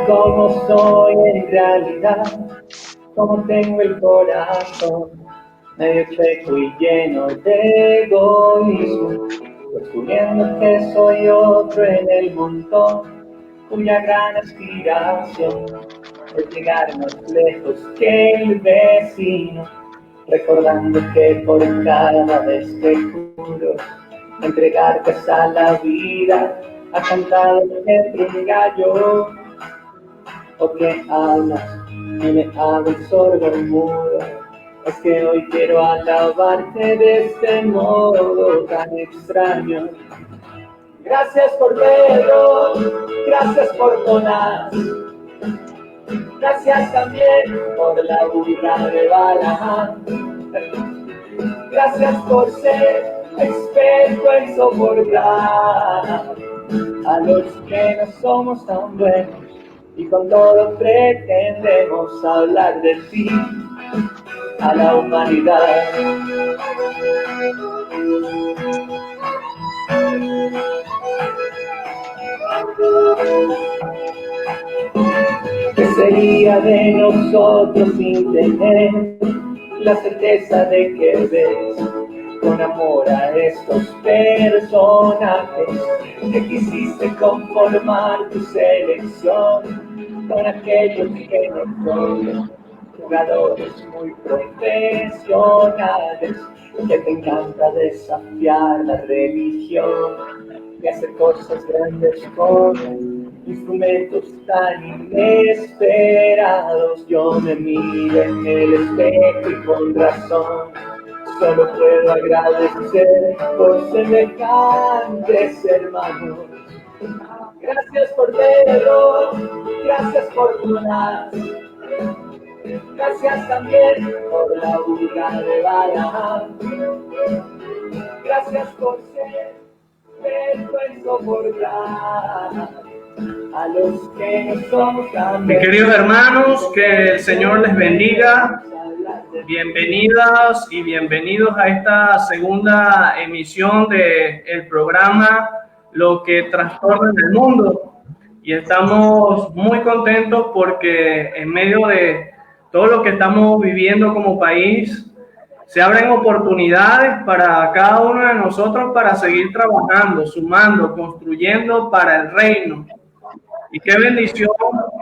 cómo soy en realidad, cómo tengo el corazón medio chueco y lleno de egoísmo, descubriendo que soy otro en el montón, cuya gran aspiración es llegar más lejos que el vecino, recordando que por cada vez que juro entregarte a la vida, ha cantado siempre un gallo, o que hablas y me hago sordo mudo. Es que hoy quiero alabarte de este modo tan extraño. Gracias por Pedro, gracias por Jonás, gracias también por la burra de Balaam. Gracias por ser experto en soportar a los que no somos tan buenos y con todo pretendemos hablar de ti a la humanidad. ¿Qué sería de nosotros sin tener la certeza de que ves con amor a estos personajes que quisiste conformar tu selección con aquellos que no son jugadores muy profesionales, que te encanta desafiar la religión y hacer cosas grandes con instrumentos tan inesperados? Yo me miro en el espejo y con razón solo puedo agradecer por semejantes hermanos. Gracias por Pedro, gracias por Jonás, gracias también por la burra de Balaam. Gracias por ser experto en soportar a los que no somos tan. Mis queridos hermanos, que el Señor les bendiga. Bienvenidas y bienvenidos a esta segunda emisión del programa Lo que trastorna en el mundo. Y estamos muy contentos porque en medio de todo lo que estamos viviendo como país, se abren oportunidades para cada uno de nosotros para seguir trabajando, sumando, construyendo para el reino. Y qué bendición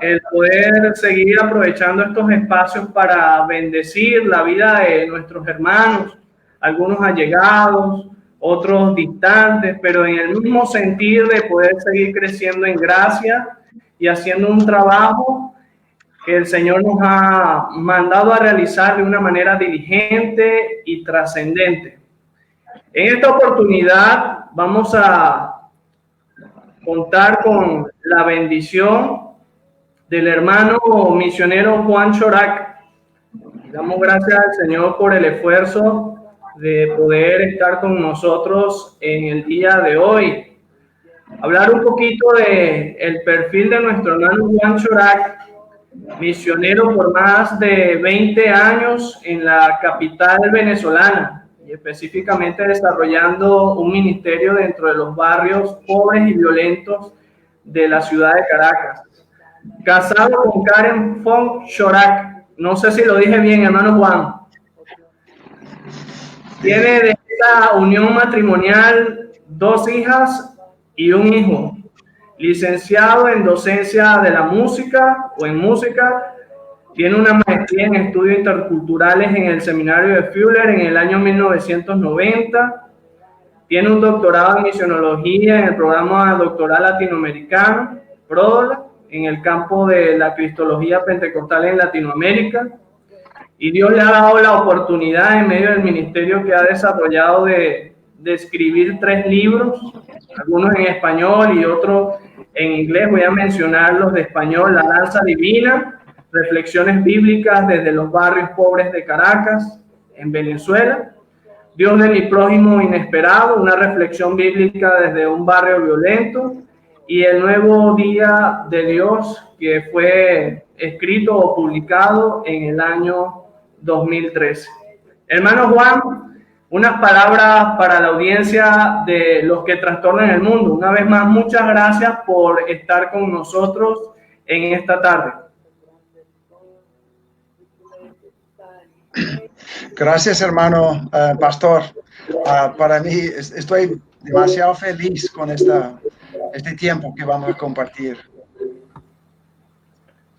el poder seguir aprovechando estos espacios para bendecir la vida de nuestros hermanos, algunos allegados, otros distantes, pero en el mismo sentir de poder seguir creciendo en gracia y haciendo un trabajo que el Señor nos ha mandado a realizar de una manera diligente y trascendente. En esta oportunidad vamos a contar con la bendición del hermano misionero Juan Chorac. Damos gracias al Señor por el esfuerzo de poder estar con nosotros en el día de hoy. Hablar un poquito de el perfil de nuestro hermano Juan Chorac, misionero por más de 20 años en la capital venezolana, y específicamente desarrollando un ministerio dentro de los barrios pobres y violentos de la ciudad de Caracas. Casado con Karen Fong Chorac, no sé si lo dije bien, hermano Juan. Tiene de esta unión matrimonial 2 hijas y un hijo. Licenciado en docencia de la música o en música. Tiene una maestría en estudios interculturales en el seminario de Fuller en el año 1990. Tiene un doctorado en misionología en el programa doctoral latinoamericano, PRODOLA, en el campo de la cristología pentecostal en Latinoamérica. Y Dios le ha dado la oportunidad en medio del ministerio que ha desarrollado de escribir 3 libros, algunos en español y otros en inglés. Voy a mencionar los de español: La Danza Divina, Reflexiones Bíblicas desde los barrios pobres de Caracas, en Venezuela; Dios de mi prójimo inesperado, una reflexión bíblica desde un barrio violento; y El Nuevo Día de Dios, que fue escrito o publicado en el año 2013. Hermano Juan, unas palabras para la audiencia de Los que trastornan el mundo. Una vez más, muchas gracias por estar con nosotros en esta tarde. Gracias, hermano pastor. Para mí, estoy demasiado feliz con este tiempo que vamos a compartir.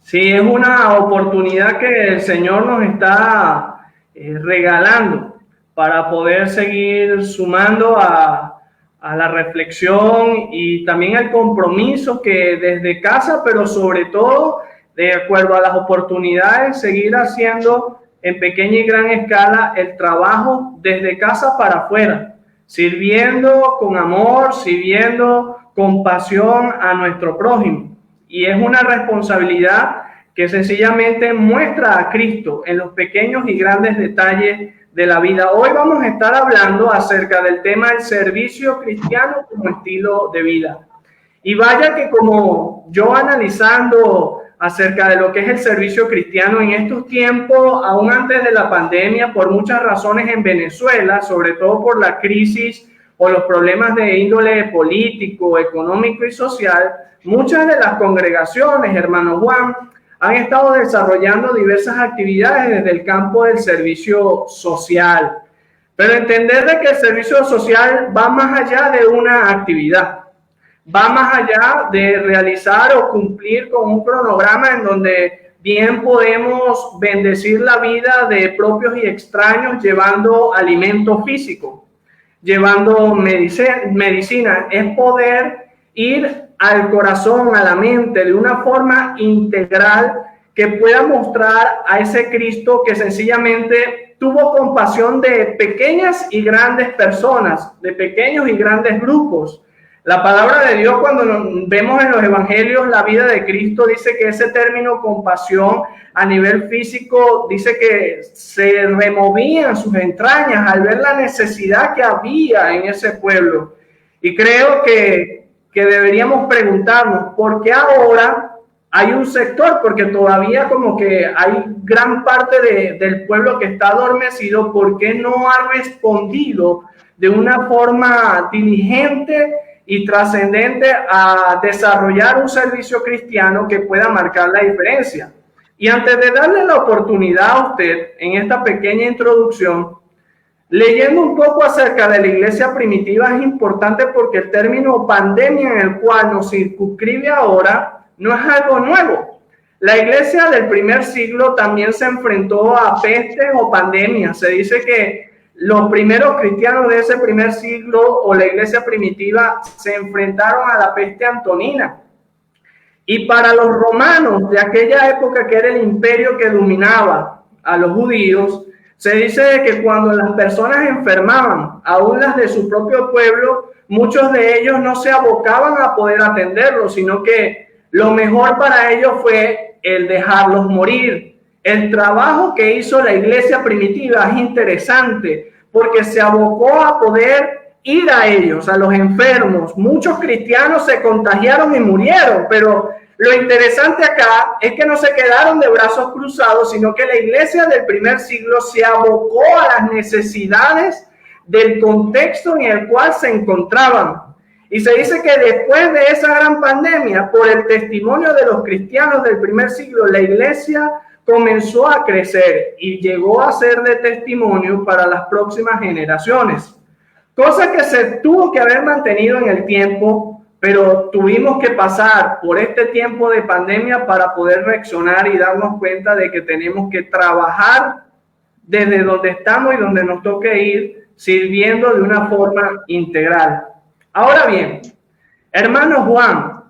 Sí, es una oportunidad que el Señor nos está regalando para poder seguir sumando a la reflexión y también al compromiso que desde casa, pero sobre todo de acuerdo a las oportunidades, seguir haciendo en pequeña y gran escala el trabajo desde casa para afuera, sirviendo con amor, sirviendo con pasión a nuestro prójimo. Y es una responsabilidad que sencillamente muestra a Cristo en los pequeños y grandes detalles de la vida. Hoy vamos a estar hablando acerca del tema del servicio cristiano como estilo de vida. Y vaya que como yo analizando acerca de lo que es el servicio cristiano en estos tiempos, aún antes de la pandemia, por muchas razones en Venezuela, sobre todo por la crisis o los problemas de índole político, económico y social, muchas de las congregaciones, hermano Juan, han estado desarrollando diversas actividades desde el campo del servicio social. Pero entender de que el servicio social va más allá de una actividad, va más allá de realizar o cumplir con un cronograma en donde bien podemos bendecir la vida de propios y extraños llevando alimento físico, llevando medicina. Es poder ir al corazón, a la mente, de una forma integral que pueda mostrar a ese Cristo que sencillamente tuvo compasión de pequeñas y grandes personas, de pequeños y grandes grupos. La palabra de Dios, cuando vemos en los evangelios la vida de Cristo, dice que ese término compasión a nivel físico, dice que se removían sus entrañas al ver la necesidad que había en ese pueblo. Y creo que deberíamos preguntarnos, ¿por qué ahora hay un sector? Porque todavía como que hay gran parte del pueblo que está adormecido. ¿Por qué no ha respondido de una forma diligente y trascendente a desarrollar un servicio cristiano que pueda marcar la diferencia? Y antes de darle la oportunidad a usted en esta pequeña introducción, leyendo un poco acerca de la iglesia primitiva es importante porque el término pandemia en el cual nos circunscribe ahora no es algo nuevo. La iglesia del primer siglo también se enfrentó a pestes o pandemias. Se dice que los primeros cristianos de ese primer siglo o la iglesia primitiva se enfrentaron a la peste antonina. Y para los romanos de aquella época, que era el imperio que dominaba a los judíos, se dice que cuando las personas enfermaban, aún las de su propio pueblo, muchos de ellos no se abocaban a poder atenderlos, sino que lo mejor para ellos fue el dejarlos morir. El trabajo que hizo la iglesia primitiva es interesante porque se abocó a poder ir a ellos, a los enfermos. Muchos cristianos se contagiaron y murieron, pero lo interesante acá es que no se quedaron de brazos cruzados, sino que la iglesia del primer siglo se abocó a las necesidades del contexto en el cual se encontraban. Y se dice que después de esa gran pandemia, por el testimonio de los cristianos del primer siglo, la iglesia comenzó a crecer y llegó a ser de testimonio para las próximas generaciones. Cosa que se tuvo que haber mantenido en el tiempo, pero tuvimos que pasar por este tiempo de pandemia para poder reaccionar y darnos cuenta de que tenemos que trabajar desde donde estamos y donde nos toque ir, sirviendo de una forma integral. Ahora bien, hermano Juan,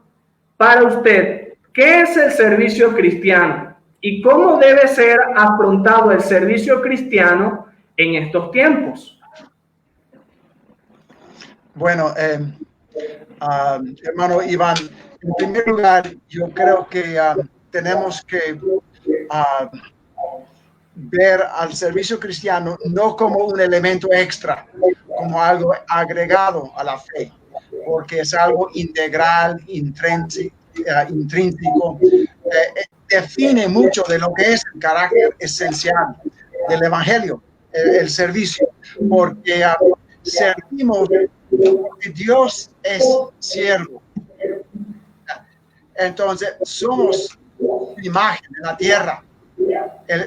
para usted, ¿qué es el servicio cristiano? ¿Y cómo debe ser afrontado el servicio cristiano en estos tiempos? Bueno, hermano Iván, en primer lugar, yo creo que tenemos que ver al servicio cristiano no como un elemento extra, como algo agregado a la fe, porque es algo integral, intrínseco, define mucho de lo que es el carácter esencial del evangelio, el servicio, porque servimos porque Dios es siervo. Entonces, somos imagen en la tierra,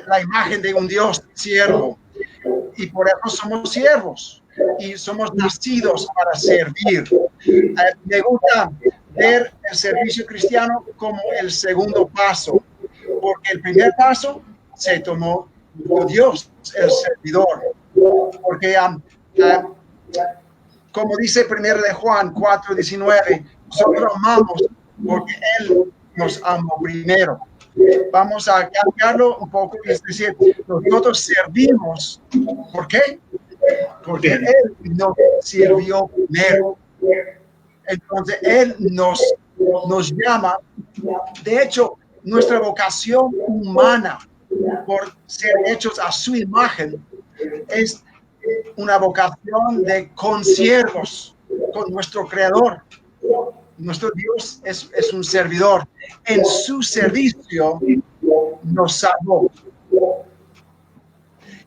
la imagen de un Dios siervo. Y por eso somos siervos y somos nacidos para servir. Me gusta ver el servicio cristiano como el segundo paso, porque el primer paso se tomó Dios, el servidor. Porque como dice 1 de Juan 4:19, nosotros amamos porque Él nos amó primero. Vamos a cambiarlo un poco, es decir, nosotros servimos. ¿Por qué? Porque Él nos sirvió primero. Entonces, Él nos llama. De hecho, nuestra vocación humana por ser hechos a su imagen es una vocación de consiervos con nuestro Creador. Nuestro Dios es un servidor. En su servicio nos salvó.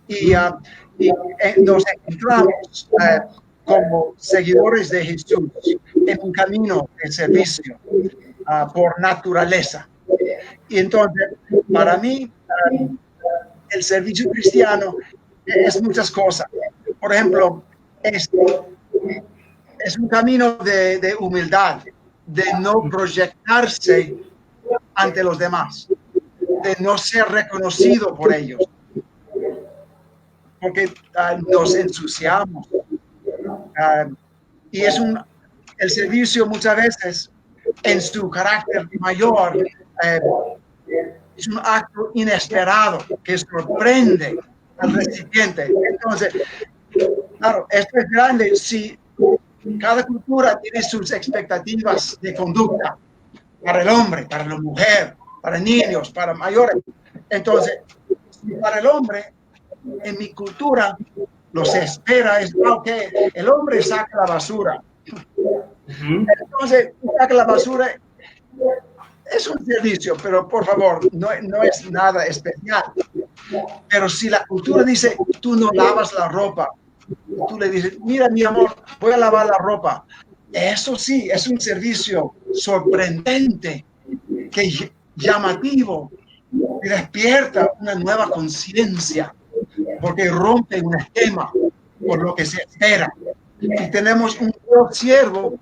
Y nos encontramos como seguidores de Jesús en un camino de servicio por naturaleza. Y entonces, para mí, el servicio cristiano es muchas cosas. Por ejemplo, es un camino de humildad, de no proyectarse ante los demás, de no ser reconocido por ellos, porque nos ensuciamos. Y es el servicio muchas veces en su carácter mayor es un acto inesperado que sorprende al recipiente. Entonces, claro, esto es grande si cada cultura tiene sus expectativas de conducta para el hombre, para la mujer, para niños, para mayores. Entonces, para el hombre, en mi cultura, lo se espera es que el hombre saca la basura. Entonces, saca la basura. Es un servicio, pero por favor, no es nada especial. Pero si la cultura dice, tú no lavas la ropa, tú le dices, mira mi amor, voy a lavar la ropa. Eso sí, es un servicio sorprendente, que llamativo, que despierta una nueva conciencia, porque rompe un esquema por lo que se espera. Y tenemos un Dios siervo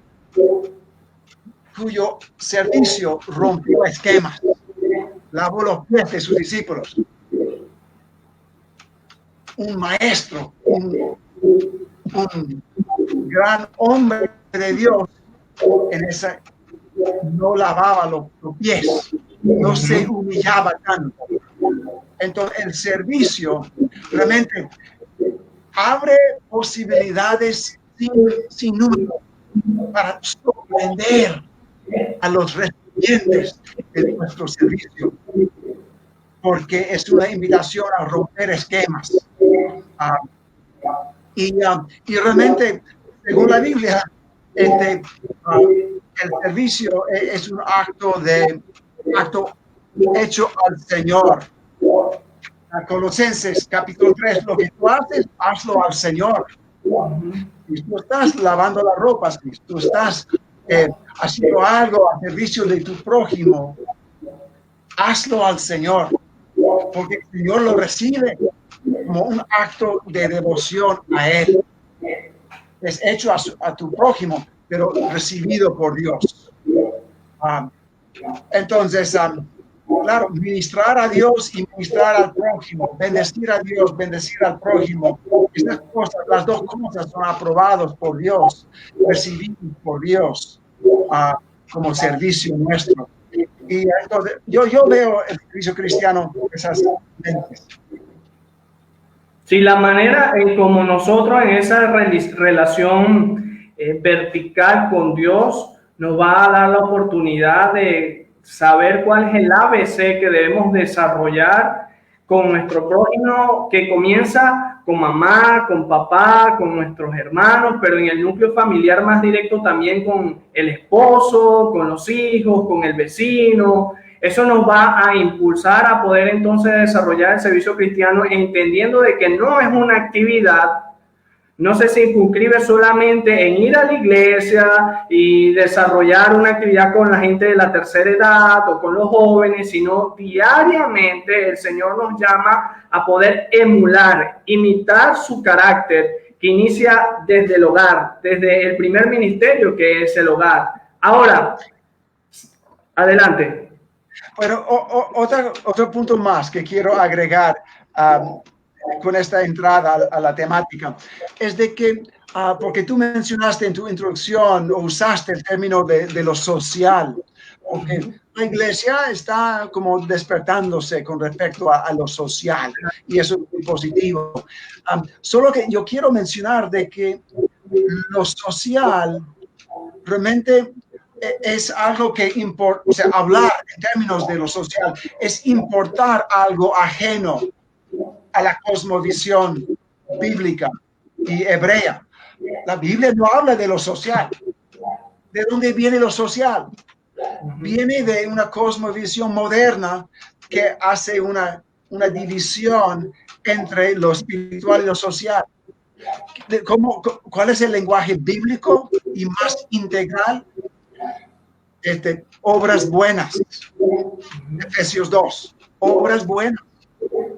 cuyo servicio rompió esquemas, lavó los pies de sus discípulos. Un maestro, un gran hombre de Dios, no lavaba los pies, no se humillaba tanto. Entonces, el servicio realmente abre posibilidades sin número para sorprender a los recipientes de nuestro servicio, porque es una invitación a romper esquemas. Y realmente, según la Biblia, el servicio es un acto hecho al Señor. Colosenses capítulo 3, lo que tú haces, hazlo al Señor. Si tú estás lavando la ropa, si tú estás haciendo algo a servicio de tu prójimo, hazlo al Señor, porque el Señor lo recibe como un acto de devoción a Él. Es hecho a tu prójimo, pero recibido por Dios. Entonces, claro, ministrar a Dios y ministrar al prójimo, bendecir a Dios, bendecir al prójimo, estas cosas, las dos cosas son aprobados por Dios, recibidos por Dios como servicio nuestro. Y entonces, yo veo el servicio cristiano esas lentes. Sí, la manera en como nosotros en esa relación vertical con Dios nos va a dar la oportunidad de saber cuál es el ABC que debemos desarrollar con nuestro prójimo, que comienza con mamá, con papá, con nuestros hermanos, pero en el núcleo familiar más directo también con el esposo, con los hijos, con el vecino. Eso nos va a impulsar a poder entonces desarrollar el servicio cristiano, entendiendo de que no es una actividad no se circunscribe solamente en ir a la iglesia y desarrollar una actividad con la gente de la tercera edad o con los jóvenes, sino diariamente el Señor nos llama a poder emular, imitar su carácter, que inicia desde el hogar, desde el primer ministerio que es el hogar. Ahora, adelante. Bueno, otro punto más que quiero agregar con esta entrada a la temática es de que, porque tú mencionaste en tu introducción o usaste el término de lo social, porque la iglesia está como despertándose con respecto a lo social y eso es muy positivo. Solo que yo quiero mencionar de que lo social realmente es algo que importa, o sea, hablar en términos de lo social es importar algo ajeno a la cosmovisión bíblica y hebrea. La Biblia no habla de lo social. ¿De dónde viene lo social? Viene de una cosmovisión moderna que hace una división entre lo espiritual y lo social. ¿Cuál es el lenguaje bíblico y más integral? Obras buenas. Efesios 2. Obras buenas.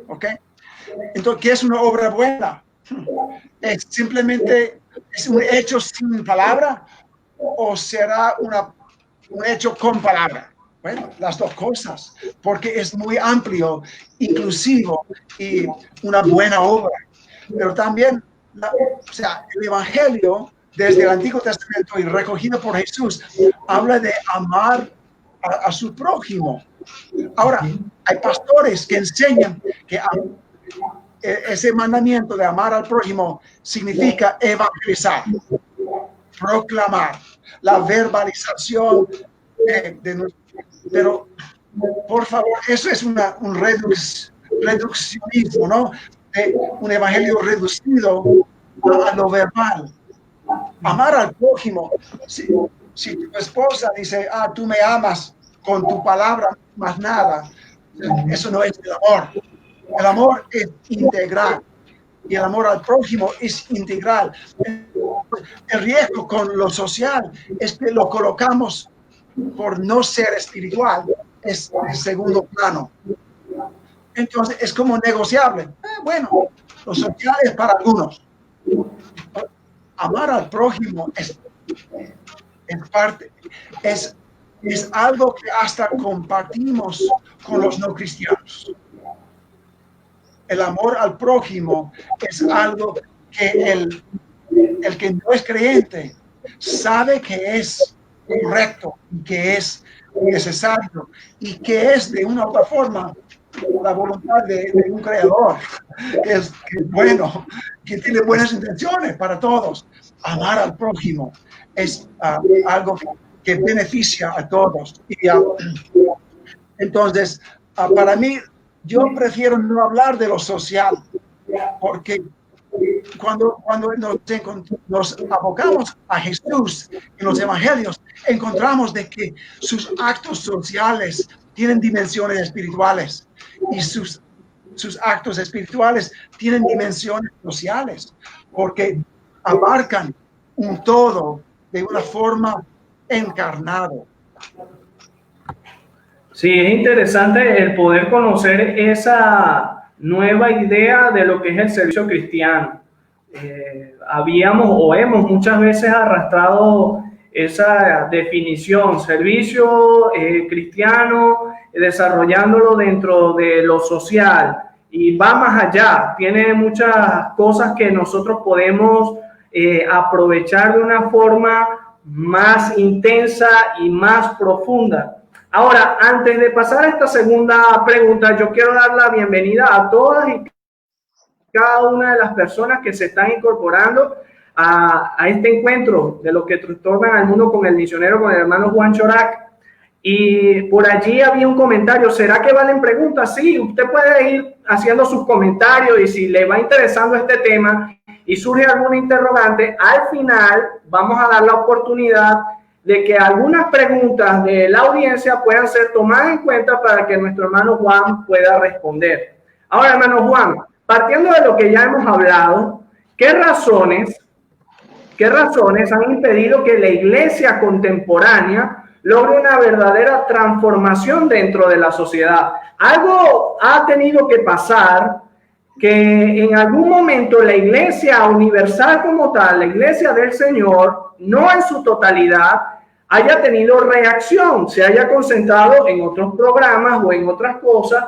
¿Ok? Entonces, ¿qué es una obra buena? ¿Es simplemente un hecho sin palabra o será un hecho con palabra? Bueno, las dos cosas, porque es muy amplio, inclusivo y una buena obra. Pero también, el Evangelio, desde el Antiguo Testamento y recogido por Jesús, habla de amar a su prójimo. Ahora, hay pastores que enseñan que ese mandamiento de amar al prójimo significa evangelizar, proclamar, la verbalización pero por favor, eso es un reduccionismo, ¿no? Un evangelio reducido a lo verbal. Amar al prójimo. Si tu esposa dice, tú me amas con tu palabra, más nada, eso no es el amor. El amor es integral y el amor al prójimo es integral. El riesgo con lo social es que lo colocamos por no ser espiritual, es el segundo plano. Entonces es como negociable. Bueno, lo social es para algunos. Amar al prójimo es parte, es algo que hasta compartimos con los no cristianos. El amor al prójimo es algo que el que no es creyente sabe que es correcto y que es necesario y que es de una u otra forma la voluntad de un creador que es bueno, que tiene buenas intenciones para todos. Amar al prójimo es algo que beneficia a todos. Entonces, para mí, yo prefiero no hablar de lo social, porque cuando nos abocamos a Jesús en los evangelios, encontramos de que sus actos sociales tienen dimensiones espirituales y sus actos espirituales tienen dimensiones sociales, porque abarcan un todo de una forma encarnado. Sí, es interesante el poder conocer esa nueva idea de lo que es el servicio cristiano. Habíamos o hemos muchas veces arrastrado esa definición, servicio cristiano, desarrollándolo dentro de lo social, y va más allá, tiene muchas cosas que nosotros podemos aprovechar de una forma más intensa y más profunda. Ahora, antes de pasar a esta segunda pregunta, yo quiero dar la bienvenida a todas y cada una de las personas que se están incorporando a este encuentro de los que trastornan al mundo con el misionero, con el hermano Juan Chorac. Y por allí había un comentario, ¿será que valen preguntas? Sí, usted puede ir haciendo sus comentarios y si le va interesando este tema y surge alguna interrogante, al final vamos a dar la oportunidad de que algunas preguntas de la audiencia puedan ser tomadas en cuenta para que nuestro hermano Juan pueda responder. Ahora, hermano Juan, partiendo de lo que ya hemos hablado, ¿qué ¿Qué razones han impedido que la iglesia contemporánea logre una verdadera transformación dentro de la sociedad? Algo ha tenido que pasar, que en algún momento la iglesia universal como tal, la iglesia del Señor, no en su totalidad, haya tenido reacción, se haya concentrado en otros programas o en otras cosas.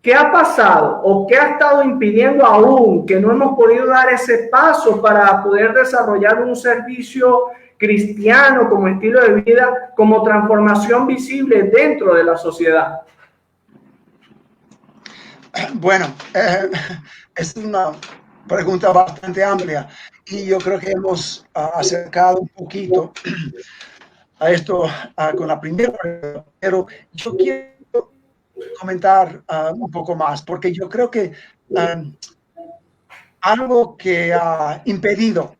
¿Qué ha pasado o qué ha estado impidiendo aún que no hemos podido dar ese paso para poder desarrollar un servicio cristiano como estilo de vida, como transformación visible dentro de la sociedad? Bueno, es una pregunta bastante amplia y yo creo que hemos acercado un poquito a esto con la primera, pero yo quiero comentar un poco más, porque yo creo que algo que ha impedido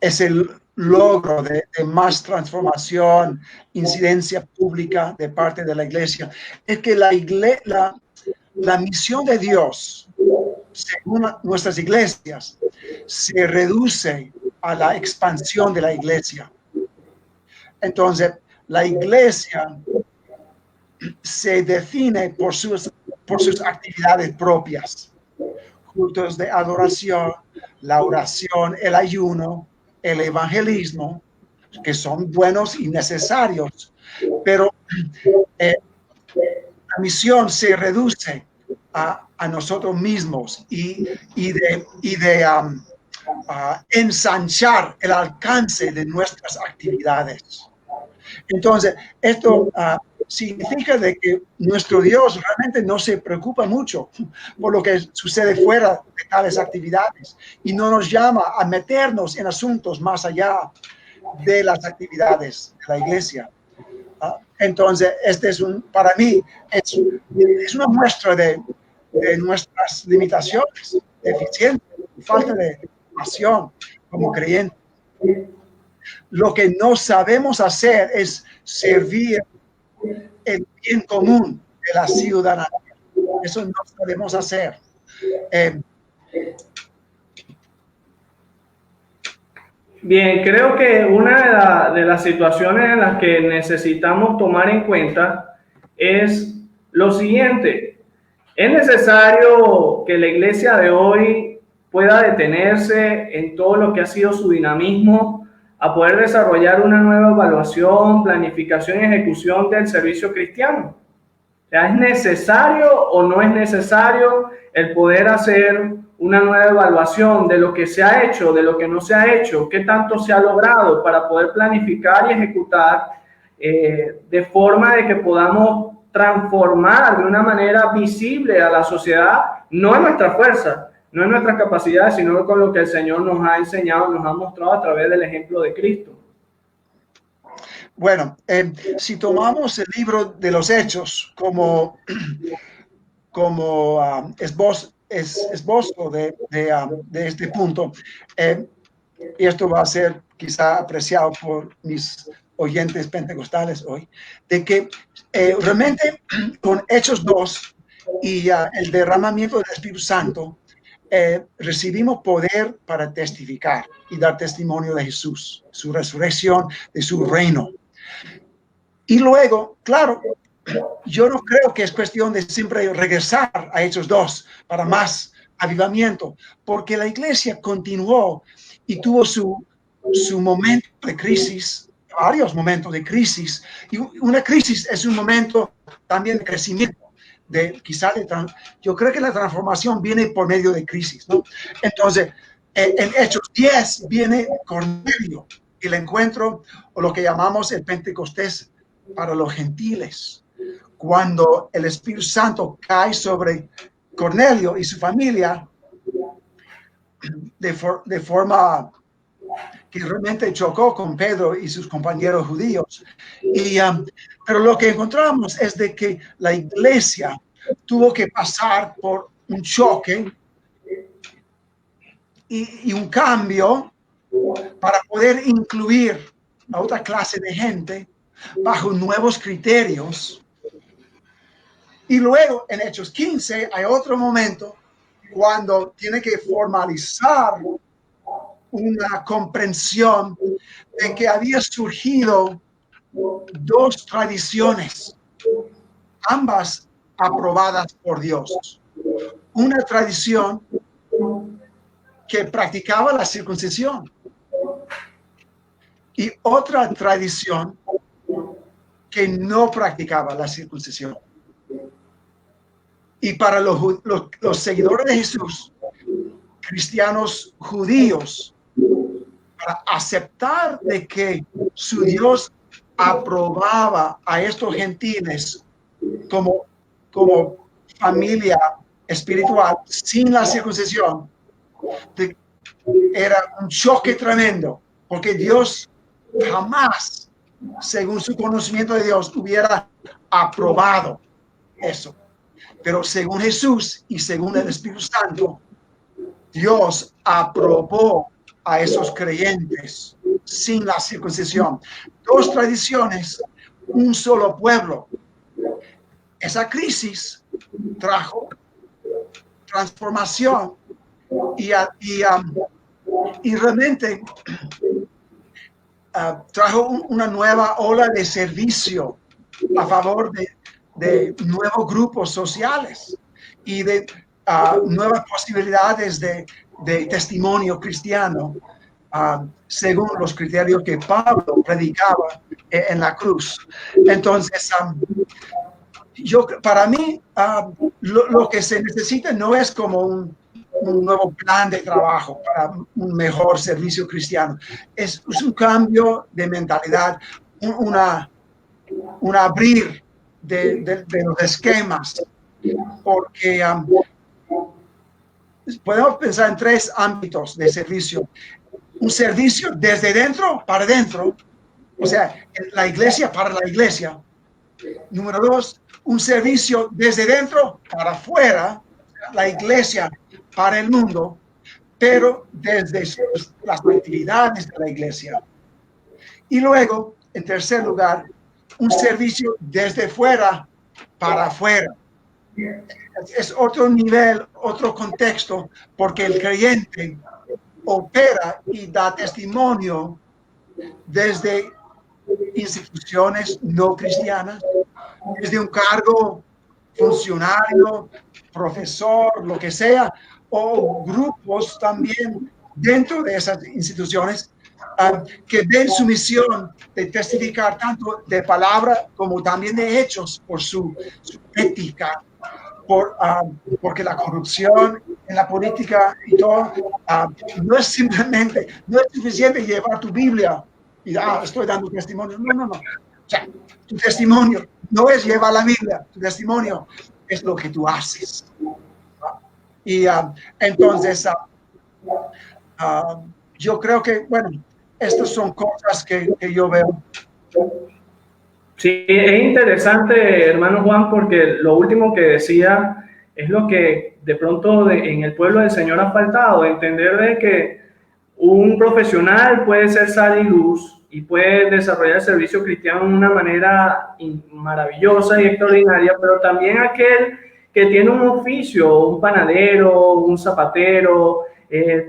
es el logro de más transformación, incidencia pública de parte de la iglesia, es que la misión de Dios, según nuestras iglesias, se reduce a la expansión de la iglesia. Entonces, la iglesia se define por sus actividades propias, cultos de adoración, la oración, el ayuno, el evangelismo, que son buenos y necesarios, pero la misión se reduce a nosotros mismos y de ensanchar el alcance de nuestras actividades. Entonces, esto significa de que nuestro Dios realmente no se preocupa mucho por lo que sucede fuera de tales actividades y no nos llama a meternos en asuntos más allá de las actividades de la iglesia. Entonces, para mí, es una muestra de nuestras limitaciones, deficiencias, falta de pasión como creyentes. Lo que no sabemos hacer es servir el bien común de la ciudadanía. Eso no sabemos hacer. Bien, creo que una de las situaciones en las que necesitamos tomar en cuenta es lo siguiente. Es necesario que la iglesia de hoy pueda detenerse en todo lo que ha sido su dinamismo, a poder desarrollar una nueva evaluación, planificación y ejecución del servicio cristiano. O sea, ¿es necesario o no es necesario el poder hacer una nueva evaluación de lo que se ha hecho, de lo que no se ha hecho, qué tanto se ha logrado para poder planificar y ejecutar de forma de que podamos transformar de una manera visible a la sociedad, no en nuestra fuerza, no en nuestras capacidades, sino con lo que el Señor nos ha enseñado, nos ha mostrado a través del ejemplo de Cristo? Bueno, si tomamos el libro de los Hechos como esbozo de este punto, y esto va a ser quizá apreciado por mis oyentes pentecostales hoy, de que realmente con Hechos 2 y el derramamiento del Espíritu Santo, recibimos poder para testificar y dar testimonio de Jesús, su resurrección, de su reino. Y luego, claro, yo no creo que es cuestión de siempre regresar a Hechos 2 para más avivamiento, porque la iglesia continuó y tuvo su momento de crisis, varios momentos de crisis, y una crisis es un momento también de crecimiento. Yo creo que la transformación viene por medio de crisis, ¿no? Entonces, en Hechos 10 viene Cornelio, el encuentro o lo que llamamos el Pentecostés para los gentiles, cuando el Espíritu Santo cae sobre Cornelio y su familia de forma que realmente chocó con Pedro y sus compañeros judíos. Pero lo que encontramos es de que la iglesia tuvo que pasar por un choque y un cambio para poder incluir a otra clase de gente bajo nuevos criterios. Y luego en Hechos 15 hay otro momento cuando tiene que formalizar una comprensión de que había surgido dos tradiciones, ambas aprobadas por Dios. Una tradición que practicaba la circuncisión y otra tradición que no practicaba la circuncisión. Y para los seguidores de Jesús, cristianos judíos, para aceptar de que su Dios aprobaba a estos gentiles como familia espiritual sin la circuncisión, era un choque tremendo, porque Dios jamás, según su conocimiento de Dios, hubiera aprobado eso. Pero según Jesús y según el Espíritu Santo, Dios aprobó a esos creyentes sin la circuncisión. Dos tradiciones, un solo pueblo. Esa crisis trajo transformación y realmente trajo una nueva ola de servicio a favor de nuevos grupos sociales y de nuevas posibilidades de testimonio cristiano según los criterios que Pablo predicaba en la cruz. Entonces, para mí, lo que se necesita no es como un nuevo plan de trabajo para un mejor servicio cristiano. Es un cambio de mentalidad, un abrir de los esquemas, porque podemos pensar en tres ámbitos de servicio. Un servicio desde dentro para dentro, o sea, la iglesia para la iglesia. Número dos, un servicio desde dentro para afuera, la iglesia para el mundo, pero desde las actividades de la iglesia. Y luego, en tercer lugar, un servicio desde fuera para afuera. Es otro nivel, otro contexto, porque el creyente opera y da testimonio desde instituciones no cristianas, desde un cargo funcionario, profesor, lo que sea, o grupos también dentro de esas instituciones que ven su misión de testificar tanto de palabra como también de hechos por su ética, porque la corrupción en la política y todo no es suficiente llevar tu Biblia y estoy dando testimonio. No. O sea, tu testimonio no es llevar la Biblia, tu testimonio es lo que tú haces. Y entonces yo creo que, bueno, estas son cosas que yo veo. Sí, es interesante, hermano Juan, porque lo último que decía es lo que de pronto en el pueblo del Señor ha faltado, entender de que un profesional puede ser sal y luz y puede desarrollar el servicio cristiano de una manera maravillosa y extraordinaria, pero también aquel que tiene un oficio, un panadero, un zapatero,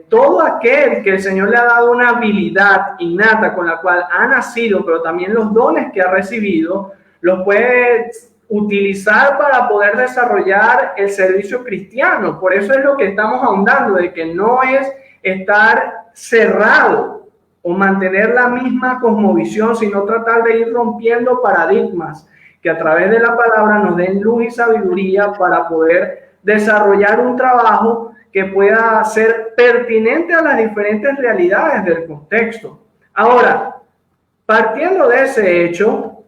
todo aquel que el Señor le ha dado una habilidad innata con la cual ha nacido, pero también los dones que ha recibido, los puede utilizar para poder desarrollar el servicio cristiano. Por eso es lo que estamos ahondando, de que no es estar cerrado o mantener la misma cosmovisión, sino tratar de ir rompiendo paradigmas que a través de la palabra nos den luz y sabiduría para poder desarrollar un trabajo que pueda ser pertinente a las diferentes realidades del contexto. Ahora, partiendo de ese hecho,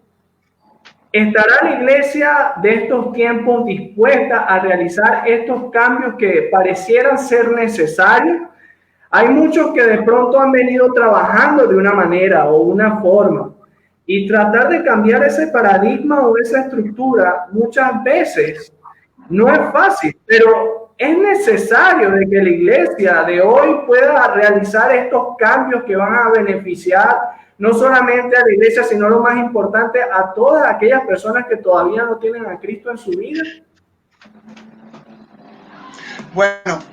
¿estará la iglesia de estos tiempos dispuesta a realizar estos cambios que parecieran ser necesarios? Hay muchos que de pronto han venido trabajando de una manera o una forma, y tratar de cambiar ese paradigma o esa estructura muchas veces no es fácil, pero es necesario de que la iglesia de hoy pueda realizar estos cambios que van a beneficiar no solamente a la iglesia, sino lo más importante, a todas aquellas personas que todavía no tienen a Cristo en su vida. Bueno,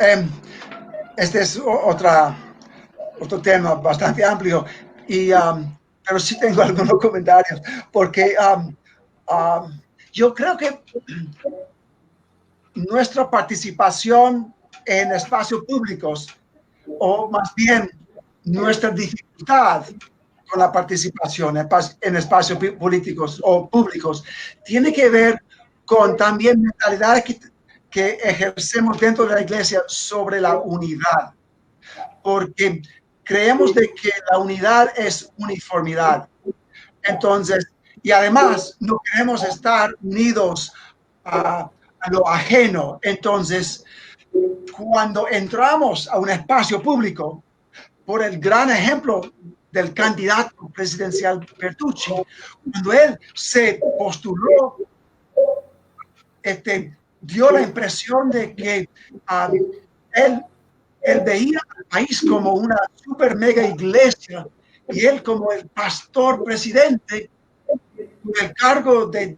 este es otro tema bastante amplio, pero sí tengo algunos comentarios, porque yo creo que nuestra participación en espacios públicos, o más bien nuestra dificultad con la participación en espacios políticos o públicos, tiene que ver con también mentalidad que ejercemos dentro de la iglesia sobre la unidad, porque creemos de que la unidad es uniformidad. Entonces, y además no queremos estar unidos a lo ajeno. Entonces, cuando entramos a un espacio público, por el gran ejemplo del candidato presidencial Bertucci, cuando él se postuló, dio la impresión de que él veía al país como una super mega iglesia y él como el pastor presidente con el cargo de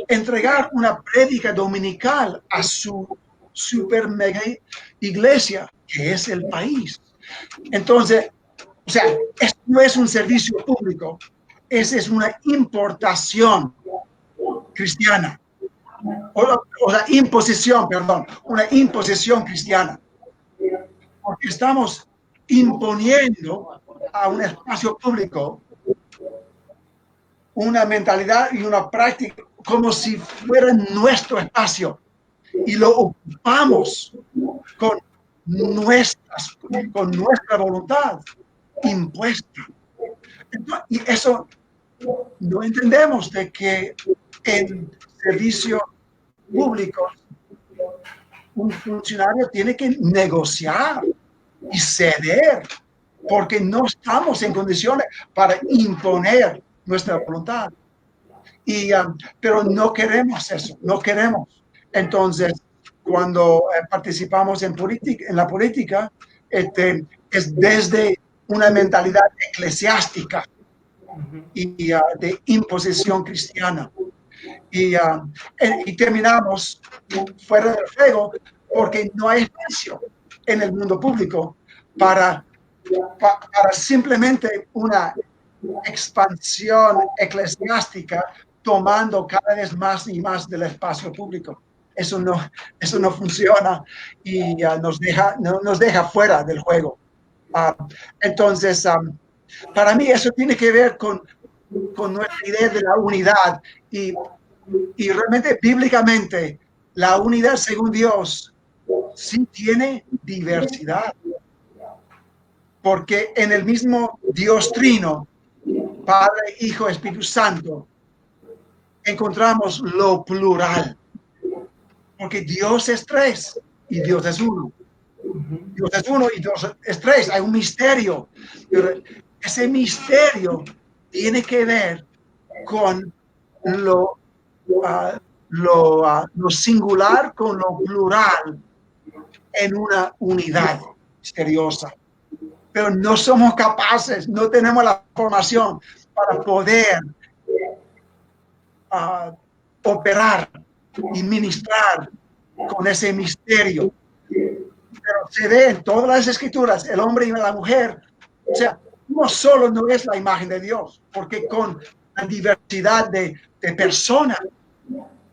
entregar una prédica dominical a su super mega iglesia, que es el país. Entonces, o sea, esto no es un servicio público, esa es una importación cristiana, o la imposición, perdón, una imposición cristiana, porque estamos imponiendo a un espacio público una mentalidad y una práctica como si fuera nuestro espacio y lo ocupamos con nuestra voluntad impuesta. Y eso no entendemos, de que en servicios públicos un funcionario tiene que negociar y ceder, porque no estamos en condiciones para imponer nuestra voluntad. Pero no queremos eso, no queremos. Entonces, cuando participamos en la política, es desde una mentalidad eclesiástica y de imposición cristiana. Y terminamos fuera del juego porque no hay espacio en el mundo público para simplemente una expansión eclesiástica tomando cada vez más y más del espacio público. Eso no funciona y nos deja fuera del juego. Entonces, para mí eso tiene que ver con nuestra idea de la unidad y realmente bíblicamente la unidad según Dios sí tiene diversidad, porque en el mismo Dios Trino, Padre, Hijo, Espíritu Santo, encontramos lo plural, porque Dios es tres y Dios es uno. Dios es uno y Dios es tres. Hay un misterio. Pero ese misterio tiene que ver con lo singular con lo plural en una unidad misteriosa. Pero no somos capaces, no tenemos la formación para poder operar y ministrar con ese misterio. Pero se ve en todas las escrituras, el hombre y la mujer, o sea, no solo no es la imagen de Dios, porque con la diversidad de personas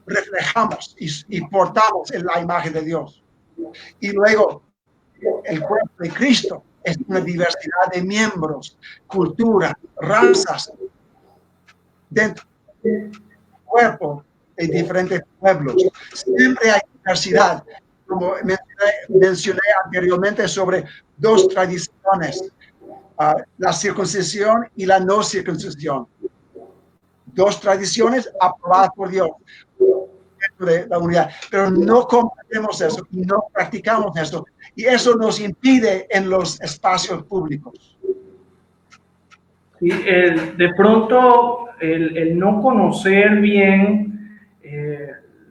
reflejamos y portamos en la imagen de Dios. Y luego el cuerpo de Cristo es una diversidad de miembros, culturas, razas, dentro del cuerpo de diferentes pueblos. Siempre hay diversidad. Como mencioné anteriormente sobre dos tradiciones, la circuncisión y la no circuncisión. Dos tradiciones aprobadas por Dios dentro de la unidad, pero no comprendemos eso, no practicamos eso, y eso nos impide en los espacios públicos. Sí, de pronto el no conocer bien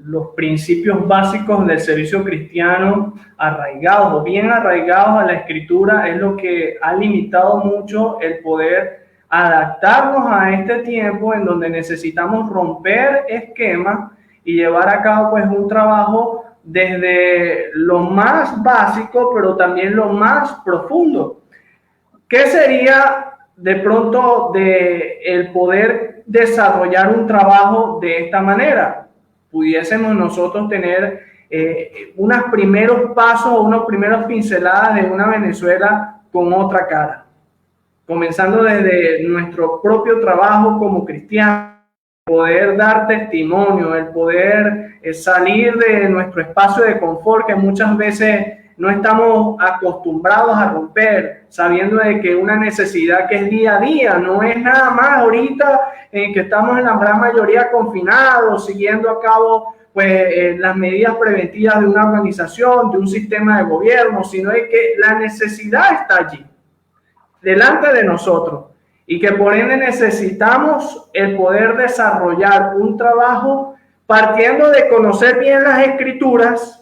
los principios básicos del servicio cristiano arraigados o bien arraigados a la escritura es lo que ha limitado mucho el poder adaptarnos a este tiempo en donde necesitamos romper esquemas y llevar a cabo pues un trabajo desde lo más básico, pero también lo más profundo. ¿Qué sería de pronto el poder desarrollar un trabajo de esta manera? Pudiésemos nosotros tener unos primeros pasos, unos primeros pinceladas de una Venezuela con otra cara, comenzando desde nuestro propio trabajo como cristianos, poder dar testimonio, el poder salir de nuestro espacio de confort que muchas veces no estamos acostumbrados a romper, sabiendo de que una necesidad que es día a día, no es nada más ahorita en que estamos en la gran mayoría confinados, siguiendo a cabo pues, las medidas preventivas de una organización, de un sistema de gobierno, sino de que la necesidad está allí, delante de nosotros, y que por ende necesitamos el poder desarrollar un trabajo partiendo de conocer bien las escrituras,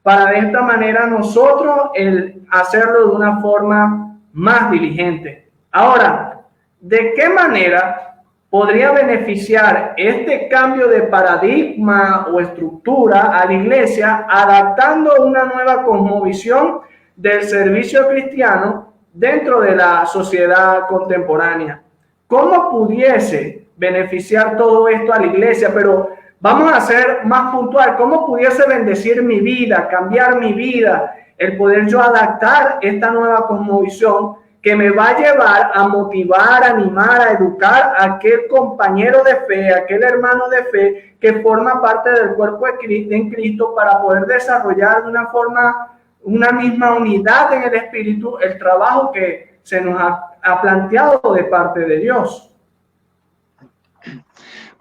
para de esta manera nosotros el hacerlo de una forma más diligente. Ahora, ¿de qué manera podría beneficiar este cambio de paradigma o estructura a la iglesia, adaptando una nueva cosmovisión del servicio cristiano dentro de la sociedad contemporánea? ¿Cómo pudiese beneficiar todo esto a la iglesia? Pero vamos a ser más puntual. ¿Cómo pudiese bendecir mi vida, cambiar mi vida, el poder yo adaptar esta nueva cosmovisión que me va a llevar a motivar, a animar, a educar a aquel compañero de fe, a aquel hermano de fe que forma parte del cuerpo de Cristo, en Cristo, para poder desarrollar de una forma, una misma unidad en el Espíritu, el trabajo que se nos ha planteado de parte de Dios?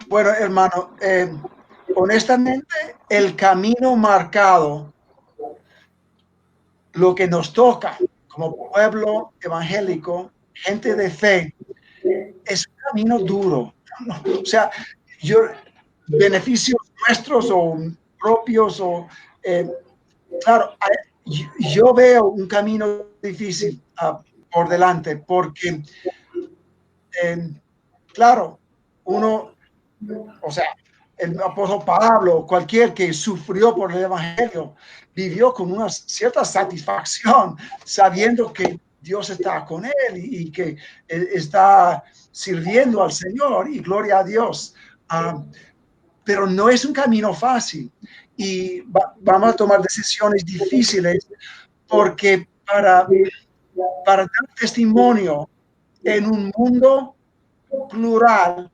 Bueno, hermano, honestamente, el camino marcado, lo que nos toca como pueblo evangélico, gente de fe, es un camino duro. O sea, beneficios nuestros o propios, claro, yo veo un camino difícil por delante, porque, claro, uno, o sea, el apóstol Pablo, cualquier que sufrió por el evangelio, vivió con una cierta satisfacción, sabiendo que Dios está con él y que está sirviendo al Señor, y gloria a Dios. Pero no es un camino fácil, y vamos a tomar decisiones difíciles, porque para dar testimonio en un mundo plural,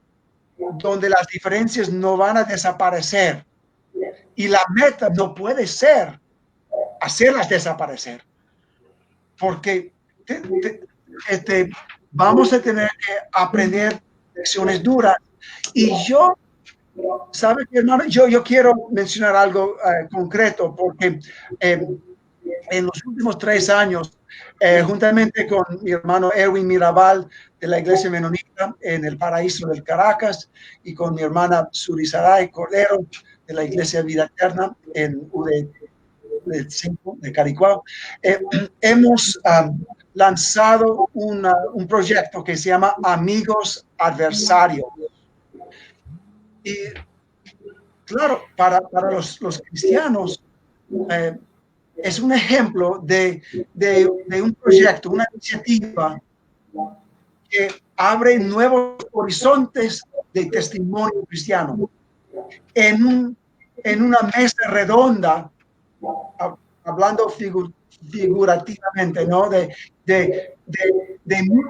donde las diferencias no van a desaparecer, y la meta no puede ser hacerlas desaparecer, porque vamos a tener que aprender lecciones duras. Y yo, ¿sabe qué, hermano? Yo quiero mencionar algo concreto, porque en los últimos 3 años, juntamente con mi hermano Erwin Mirabal de la Iglesia Menonita en el Paraíso del Caracas, y con mi hermana Surisaray Cordero de la Iglesia Vida Eterna en UD5 de Caricuao, hemos lanzado un proyecto que se llama Amigos Adversarios. Y claro, para los cristianos, es un ejemplo de un proyecto, una iniciativa que abre nuevos horizontes de testimonio cristiano. En una mesa redonda, hablando figurativamente, ¿no? De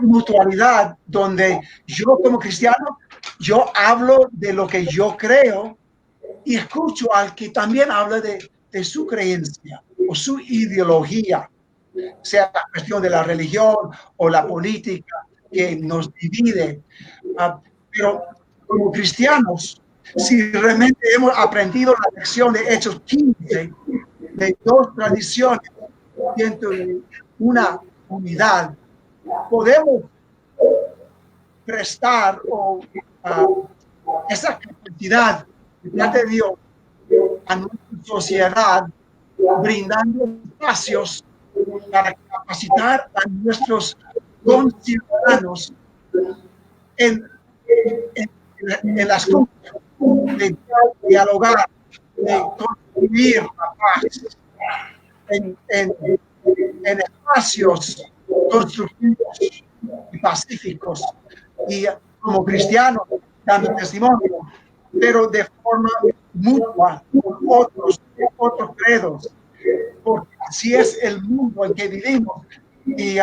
mutualidad, donde yo como cristiano, yo hablo de lo que yo creo y escucho al que también habla de su creencia o su ideología, sea la cuestión de la religión o la política que nos divide. Pero como cristianos, si realmente hemos aprendido la lección de Hechos 15, de 2 tradiciones dentro de una unidad, podemos prestar esa capacidad de Dios a nuestra sociedad, brindando espacios para capacitar a nuestros conciudadanos en las cosas de dialogar, de vivir la paz en espacios constructivos y pacíficos y como cristianos dando testimonio, pero de forma mutua con otros credos, porque así es el mundo en que vivimos. Y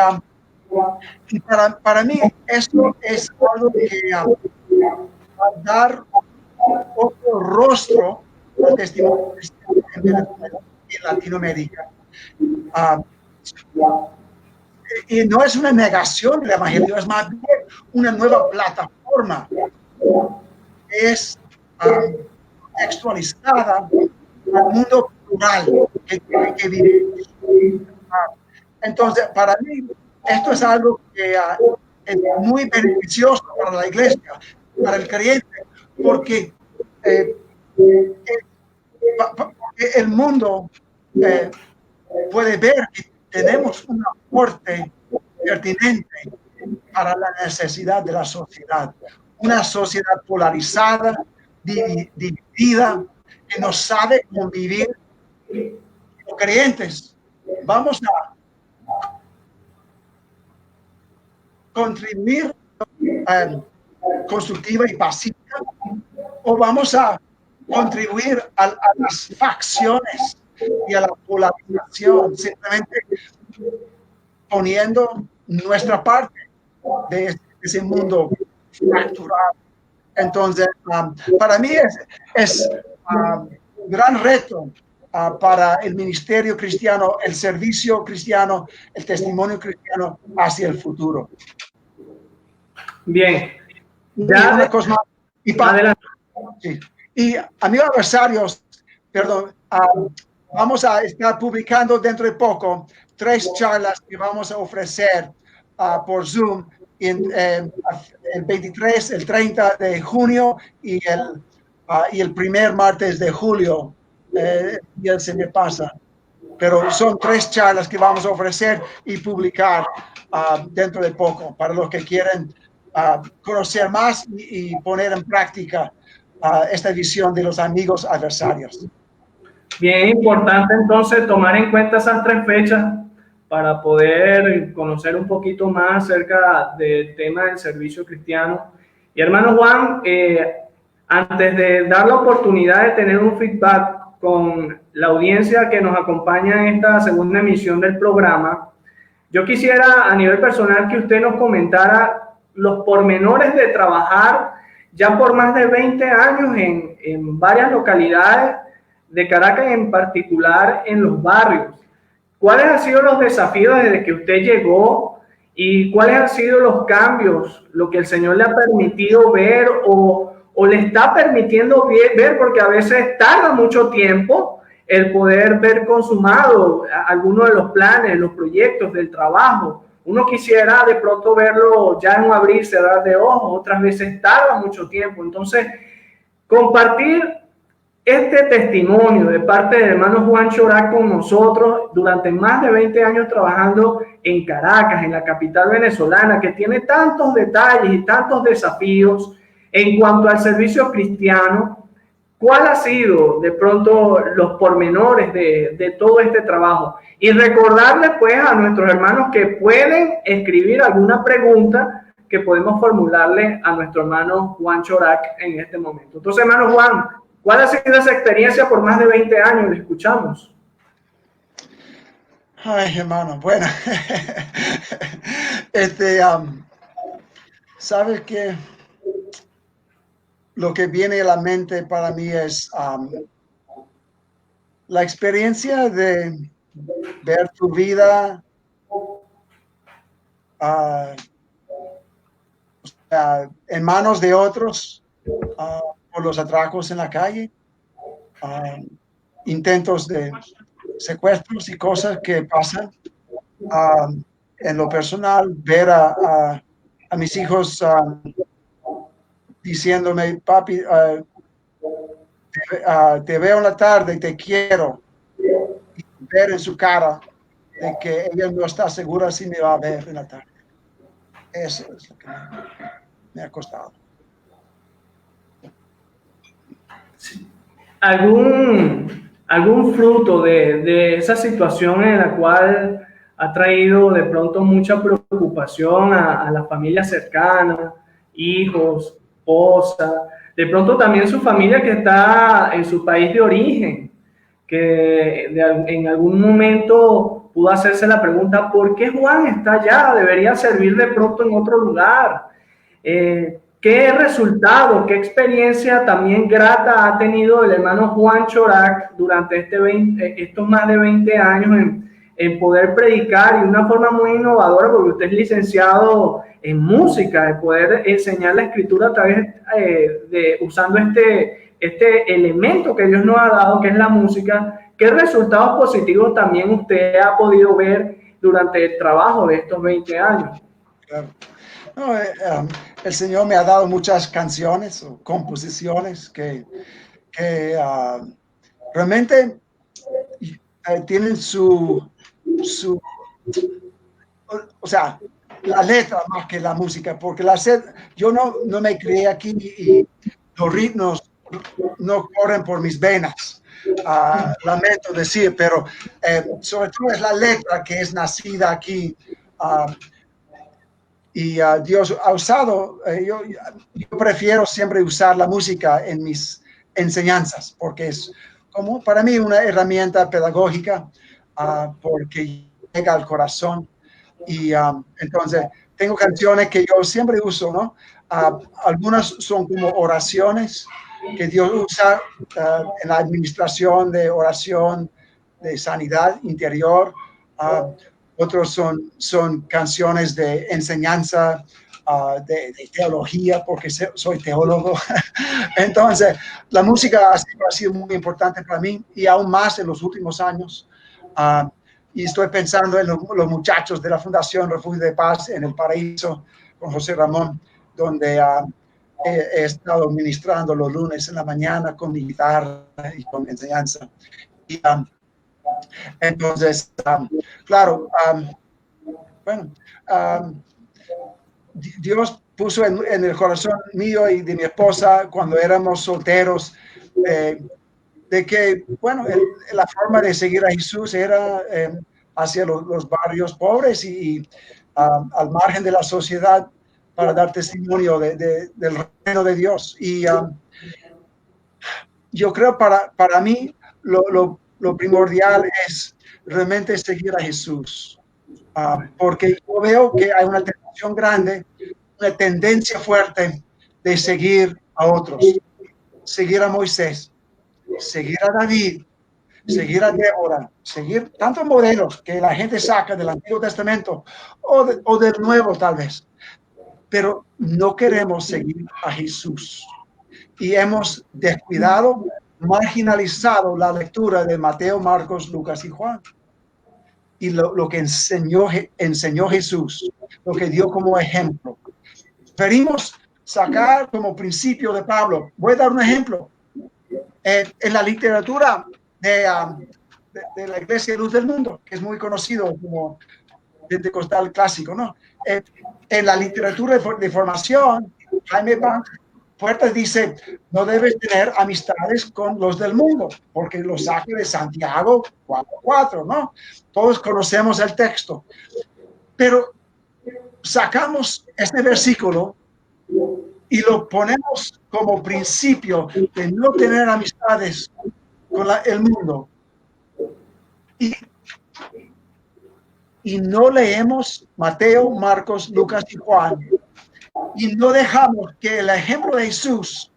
para mí esto es algo que va a dar otro rostro al testimonio cristiano en Venezuela y en Latinoamérica. Y no es una negación del evangelio, es más bien una nueva plataforma. Es textualizada al mundo plural que vivimos. Entonces, para mí, esto es algo que es muy beneficioso para la iglesia, para el creyente, porque el mundo puede ver que tenemos un aporte pertinente para la necesidad de la sociedad. Una sociedad polarizada, dividida, que no sabe convivir. Los creyentes, vamos a contribuir constructiva y pacífica, o vamos a contribuir a las facciones y a la polarización, simplemente poniendo nuestra parte de ese mundo fracturado. Entonces, para mí es un gran reto para el ministerio cristiano, el servicio cristiano, el testimonio cristiano hacia el futuro. Bien. Ya una cosa más. Adelante. Sí. Y amigos adversarios, perdón, vamos a estar publicando dentro de poco 3 charlas que vamos a ofrecer por Zoom el 23, el 30 de junio y el primer martes de julio. Ya se me pasa. Pero son 3 charlas que vamos a ofrecer y publicar dentro de poco para los que quieren conocer más y poner en práctica esta visión de los amigos adversarios. Bien importante entonces tomar en cuenta esas 3 fechas para poder conocer un poquito más acerca del tema del servicio cristiano. Y hermano Juan, antes de dar la oportunidad de tener un feedback con la audiencia que nos acompaña en esta segunda emisión del programa, yo quisiera a nivel personal que usted nos comentara los pormenores de trabajar ya por más de 20 años en varias localidades de Caracas, en particular en los barrios. ¿Cuáles han sido los desafíos desde que usted llegó y cuáles han sido los cambios, lo que el Señor le ha permitido ver o le está permitiendo ver, porque a veces tarda mucho tiempo el poder ver consumado algunos de los planes, los proyectos del trabajo? Uno quisiera de pronto verlo ya en un abrir y cerrar de ojos, otras veces tarda mucho tiempo. Entonces, compartir este testimonio de parte del hermano Juan Chorac con nosotros durante más de 20 años trabajando en Caracas, en la capital venezolana, que tiene tantos detalles y tantos desafíos en cuanto al servicio cristiano. ¿Cuál ha sido de pronto los pormenores de todo este trabajo? Y recordarles pues a nuestros hermanos que pueden escribir alguna pregunta que podemos formularle a nuestro hermano Juan Chorac en este momento. Entonces, hermano Juan, ¿cuál ha sido esa experiencia por más de 20 años? Le escuchamos. Ay, hermano, bueno. ¿Sabes qué? Lo que viene a la mente para mí es la experiencia de ver tu vida en manos de otros por los atracos en la calle, intentos de secuestros y cosas que pasan. En lo personal, ver a mis hijos diciéndome, papi, te veo en la tarde y te quiero, y ver en su cara de que ella no está segura si me va a ver en la tarde. Eso es lo que me ha costado. ¿Algún algún fruto de esa situación en la cual ha traído de pronto mucha preocupación a la familia cercana, hijos, esposa, de pronto también su familia que está en su país de origen, que en algún momento pudo hacerse la pregunta, ¿por qué Juan está allá? Debería servir de pronto en otro lugar. ¿Qué resultado, qué experiencia también grata ha tenido el hermano Juan Chorac durante estos más de 20 años en poder predicar y de una forma muy innovadora, porque usted es licenciado en música, de poder enseñar la escritura a través usando este elemento que Dios nos ha dado, que es la música? ¿Qué resultados positivos también usted ha podido ver durante el trabajo de estos 20 años? Claro. No, el Señor me ha dado muchas canciones o composiciones que realmente tienen o sea, la letra más que la música, porque yo no me crié aquí y los ritmos no corren por mis venas. Lamento decir, pero sobre todo es la letra que es nacida aquí. Y Dios ha usado, yo prefiero siempre usar la música en mis enseñanzas, porque es como para mí una herramienta pedagógica, porque llega al corazón. Y entonces tengo canciones que yo siempre uso, ¿no? Algunas son como oraciones que Dios usa en la administración de oración de sanidad interior. Otros son canciones de enseñanza, de teología, porque soy teólogo. Entonces, la música ha sido muy importante para mí y aún más en los últimos años. Y estoy pensando en los muchachos de la Fundación Refugio de Paz en el Paraíso con José Ramón, donde he estado ministrando los lunes en la mañana con mi guitarra y con enseñanza. Y, entonces, claro, bueno, Dios puso en el corazón mío y de mi esposa cuando éramos solteros, de que, bueno, la forma de seguir a Jesús era hacia los barrios pobres y al margen de la sociedad para dar testimonio del reino de Dios. Y yo creo para mí lo primordial es realmente seguir a Jesús, porque yo veo que hay una tentación grande, una tendencia fuerte de seguir a otros, seguir a Moisés, seguir a David, seguir a Débora, seguir tantos modelos que la gente saca del Antiguo Testamento o del Nuevo tal vez, pero no queremos seguir a Jesús. Y hemos descuidado, marginalizado la lectura de Mateo, Marcos, Lucas y Juan. Y lo que enseñó Jesús, lo que dio como ejemplo. Preferimos sacar como principio de Pablo. Voy a dar un ejemplo. En la literatura de la Iglesia Luz del Mundo, que es muy conocido como pentecostal clásico, ¿no? En la literatura de formación, Jaime Puertas dice, no debes tener amistades con los del mundo, porque lo saca de Santiago 4:4, ¿no? Todos conocemos el texto. Pero sacamos este versículo y lo ponemos como principio de no tener amistades con el mundo. Y no leemos Mateo, Marcos, Lucas y Juan. Y no dejamos que el ejemplo de Jesús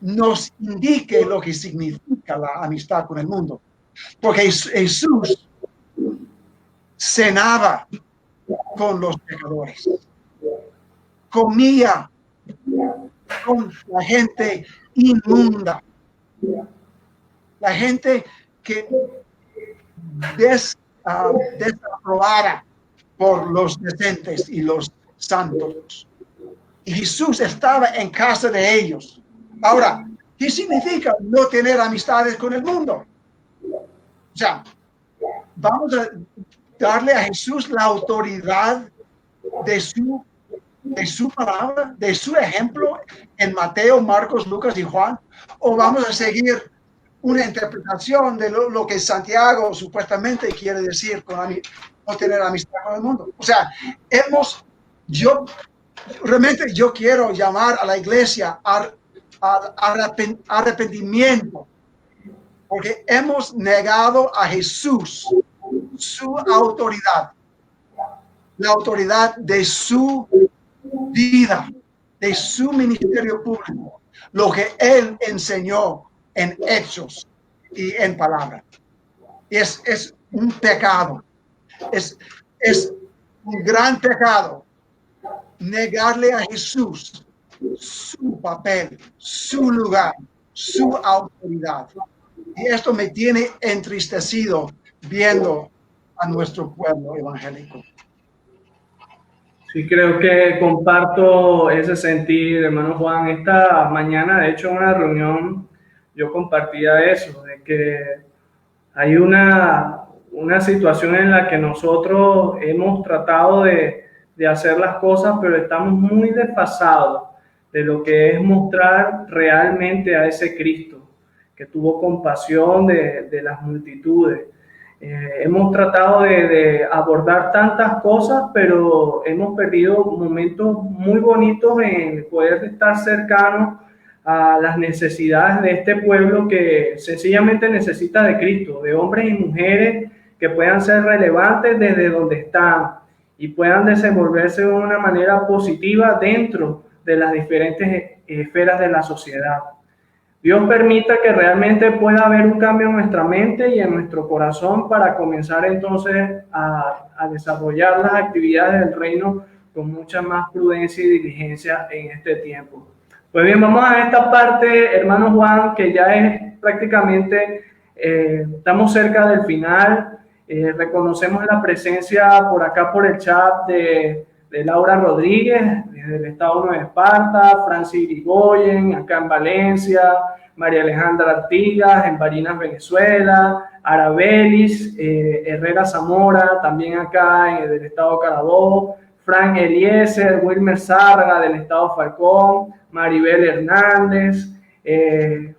nos indique lo que significa la amistad con el mundo. Porque Jesús cenaba con los pecadores, comía con la gente inmunda, la gente que desaprobada por los decentes y los santos. Y Jesús estaba en casa de ellos. Ahora, ¿qué significa no tener amistades con el mundo? O sea, vamos a darle a Jesús la autoridad de su palabra, de su ejemplo en Mateo, Marcos, Lucas y Juan, o vamos a seguir una interpretación de lo que Santiago supuestamente quiere decir con no tener amistad con el mundo. O sea, realmente yo quiero llamar a la iglesia a arrepentimiento, porque hemos negado a Jesús su autoridad, la autoridad de su vida, de su ministerio público, lo que él enseñó en hechos y en palabra. Es un pecado, es un gran pecado negarle a Jesús su papel, su lugar, su autoridad. Y esto me tiene entristecido viendo a nuestro pueblo evangélico. Sí, creo que comparto ese sentir, hermano Juan. Esta mañana, de hecho, en una reunión, yo compartía eso, de que hay una situación en la que nosotros hemos tratado de hacer las cosas, pero estamos muy desfasados de lo que es mostrar realmente a ese Cristo que tuvo compasión de las multitudes. Hemos tratado de abordar tantas cosas, pero hemos perdido momentos muy bonitos en poder estar cercanos a las necesidades de este pueblo que sencillamente necesita de Cristo, de hombres y mujeres que puedan ser relevantes desde donde están y puedan desenvolverse de una manera positiva dentro de las diferentes esferas de la sociedad. Dios permita que realmente pueda haber un cambio en nuestra mente y en nuestro corazón para comenzar entonces a desarrollar las actividades del reino con mucha más prudencia y diligencia en este tiempo. Pues bien, vamos a esta parte, hermano Juan, que ya es prácticamente, estamos cerca del final. Reconocemos la presencia por acá por el chat de Laura Rodríguez, desde el Estado Nueva Esparta, Francis Irigoyen, acá en Valencia, María Alejandra Artigas, en Barinas, Venezuela, Arabelis, Herrera Zamora, también acá del Estado Carabobo, Frank Eliezer, Wilmer Zárraga del Estado Falcón, Maribel Hernández,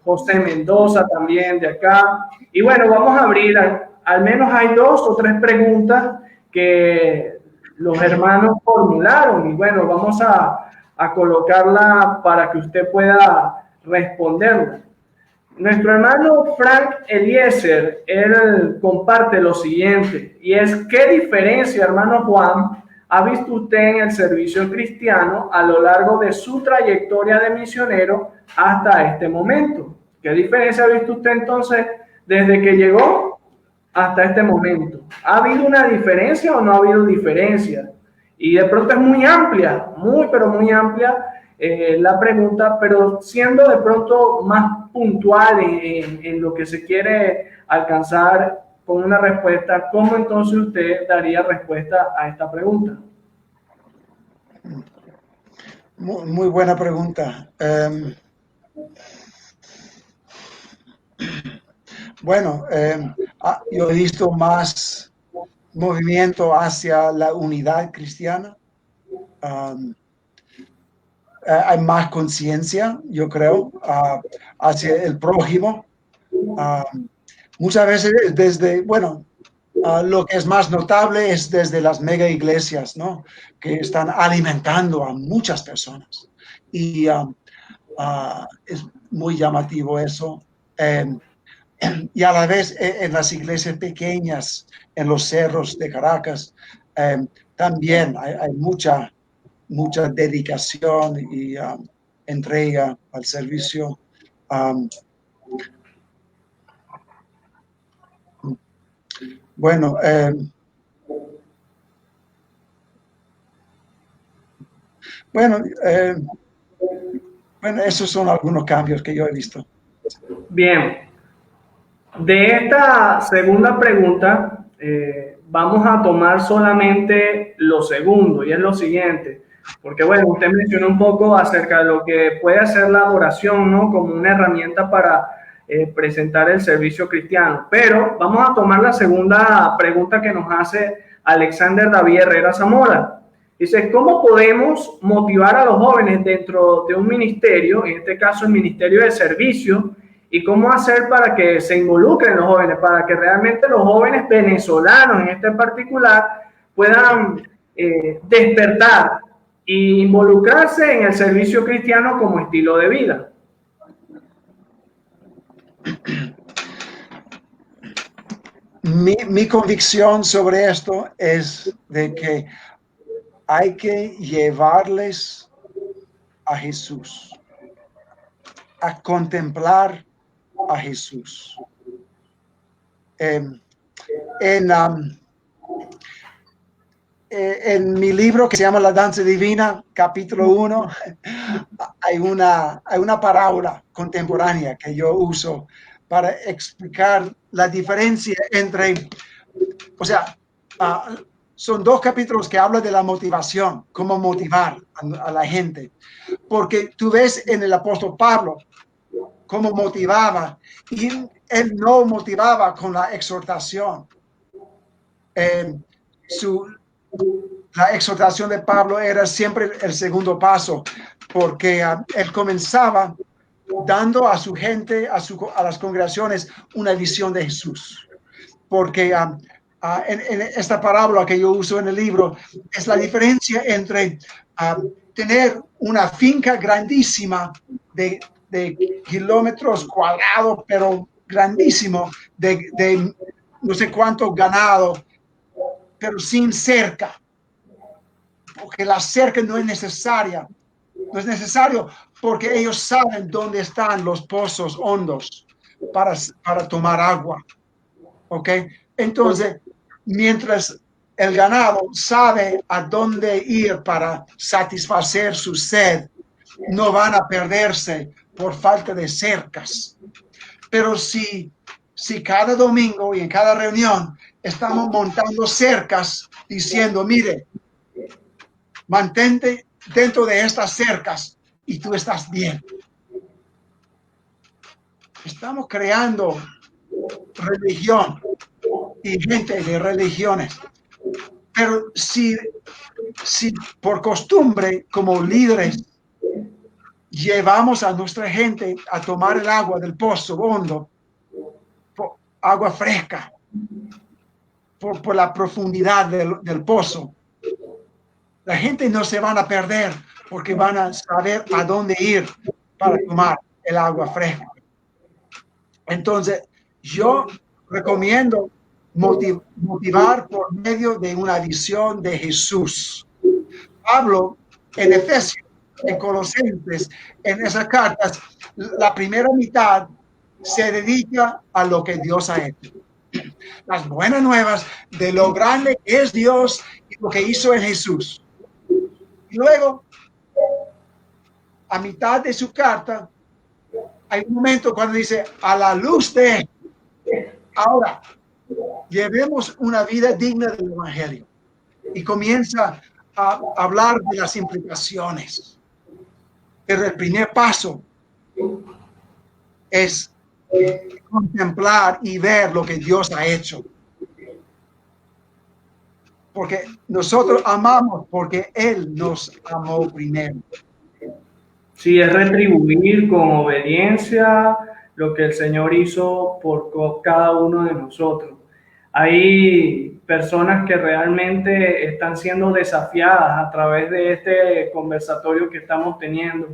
José Mendoza también de acá. Y bueno, vamos a abrir, al menos hay 2 o 3 preguntas que los hermanos formularon y bueno, vamos a colocarla para que usted pueda responderla. Nuestro hermano Frank Eliezer, él comparte lo siguiente, y es: ¿qué diferencia, hermano Juan, ha visto usted en el servicio cristiano a lo largo de su trayectoria de misionero hasta este momento? ¿Qué diferencia ha visto usted entonces desde que llegó hasta este momento? ¿Ha habido una diferencia o no ha habido diferencia? Y de pronto es muy amplia, pero muy amplia la pregunta, pero siendo de pronto más puntual en lo que se quiere alcanzar con una respuesta, ¿cómo entonces usted daría respuesta a esta pregunta? Muy buena pregunta. Bueno, yo he visto más movimiento hacia la unidad cristiana. Hay más conciencia, yo creo, hacia el prójimo. Muchas veces desde, bueno, lo que es más notable es desde las mega iglesias, ¿no? Que están alimentando a muchas personas. Y es muy llamativo eso. Y a la vez en las iglesias pequeñas, en los cerros de Caracas, también hay mucha dedicación y entrega al servicio. Bueno, esos son algunos cambios que yo he visto. Bien. De esta segunda pregunta, vamos a tomar solamente lo segundo, y es lo siguiente, porque bueno, usted mencionó un poco acerca de lo que puede hacer la adoración, ¿no? Como una herramienta para presentar el servicio cristiano, pero vamos a tomar la segunda pregunta que nos hace Alexander David Herrera Zamora. Dice: ¿cómo podemos motivar a los jóvenes dentro de un ministerio, en este caso el ministerio de servicio, y cómo hacer para que se involucren los jóvenes, para que realmente los jóvenes venezolanos en este particular puedan despertar e involucrarse en el servicio cristiano como estilo de vida. Mi convicción sobre esto es de que hay que llevarles a Jesús, a contemplar a Jesús. En mi libro que se llama La Danza Divina, capítulo 1, hay una parábola contemporánea que yo uso para explicar la diferencia entre, o sea, son 2 capítulos que hablan de la motivación, cómo motivar a la gente. Porque tú ves en el apóstol Pablo cómo motivaba, y él no motivaba con la exhortación. La exhortación de Pablo era siempre el segundo paso, porque él comenzaba dando a su gente, a las congregaciones, una visión de Jesús. Porque en esta parábola que yo uso en el libro es la diferencia entre tener una finca grandísima de kilómetros cuadrados, pero grandísimo, de no sé cuánto ganado, pero sin cerca, porque la cerca no es necesaria. No es necesario porque ellos saben dónde están los pozos hondos para tomar agua. ¿Ok? Entonces, mientras el ganado sabe a dónde ir para satisfacer su sed, no van a perderse por falta de cercas. Pero si cada domingo y en cada reunión estamos montando cercas diciendo, mire, mantente dentro de estas cercas y tú estás bien. Estamos creando religión y gente de religiones. Pero si por costumbre, como líderes, llevamos a nuestra gente a tomar el agua del pozo hondo, agua fresca, por la profundidad del pozo, la gente no se van a perder porque van a saber a dónde ir para tomar el agua fresca. Entonces, yo recomiendo motivar por medio de una visión de Jesús. Pablo, en Efesios, en Colosenses, en esas cartas, la primera mitad se dedica a lo que Dios ha hecho. Las buenas nuevas de lo grande que es Dios y lo que hizo en Jesús. Y luego, a mitad de su carta, hay un momento cuando dice, a la luz de ahora, llevemos una vida digna del Evangelio. Y comienza a hablar de las implicaciones. Pero el primer paso es contemplar y ver lo que Dios ha hecho. Porque nosotros amamos porque Él nos amó primero. Sí, es retribuir con obediencia lo que el Señor hizo por cada uno de nosotros. Hay personas que realmente están siendo desafiadas a través de este conversatorio que estamos teniendo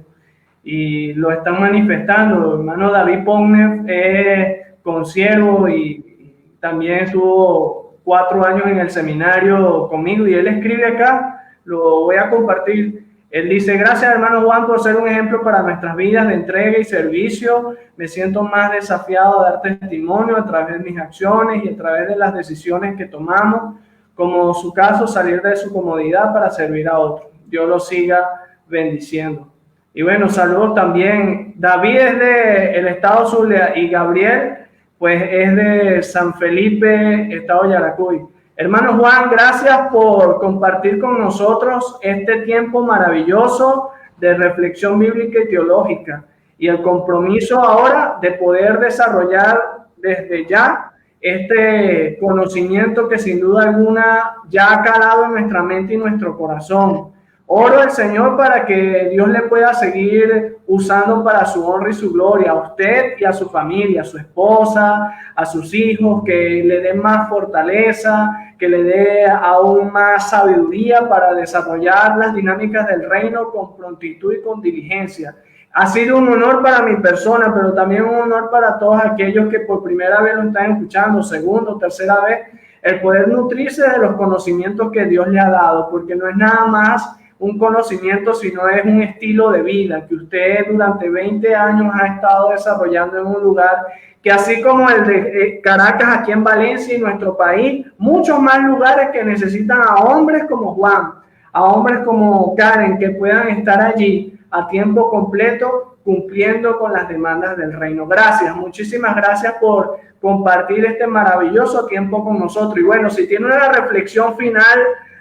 y lo están manifestando. El hermano David Pogner es consiervo y también estuvo 4 años en el seminario conmigo y él escribe acá, lo voy a compartir. Él dice, gracias hermano Juan por ser un ejemplo para nuestras vidas de entrega y servicio. Me siento más desafiado a dar testimonio a través de mis acciones y a través de las decisiones que tomamos, como su caso, salir de su comodidad para servir a otros. Dios lo siga bendiciendo. Y bueno, saludos también. David es del estado Zulia y Gabriel pues es de San Felipe, estado Yaracuy. Hermano Juan, gracias por compartir con nosotros este tiempo maravilloso de reflexión bíblica y teológica y el compromiso ahora de poder desarrollar desde ya este conocimiento que sin duda alguna ya ha calado en nuestra mente y nuestro corazón. Oro al Señor para que Dios le pueda seguir usando para su honra y su gloria a usted y a su familia, a su esposa, a sus hijos, que le dé más fortaleza, que le dé aún más sabiduría para desarrollar las dinámicas del reino con prontitud y con diligencia. Ha sido un honor para mi persona, pero también un honor para todos aquellos que por primera vez lo están escuchando, segunda o tercera vez, el poder nutrirse de los conocimientos que Dios le ha dado, porque no es nada más un conocimiento, sino es un estilo de vida que usted durante 20 años ha estado desarrollando en un lugar que, así como el de Caracas aquí en Valencia y nuestro país, muchos más lugares que necesitan a hombres como Juan, a hombres como Karen, que puedan estar allí a tiempo completo cumpliendo con las demandas del reino. Gracias, muchísimas gracias por compartir este maravilloso tiempo con nosotros. Y bueno, si tiene una reflexión final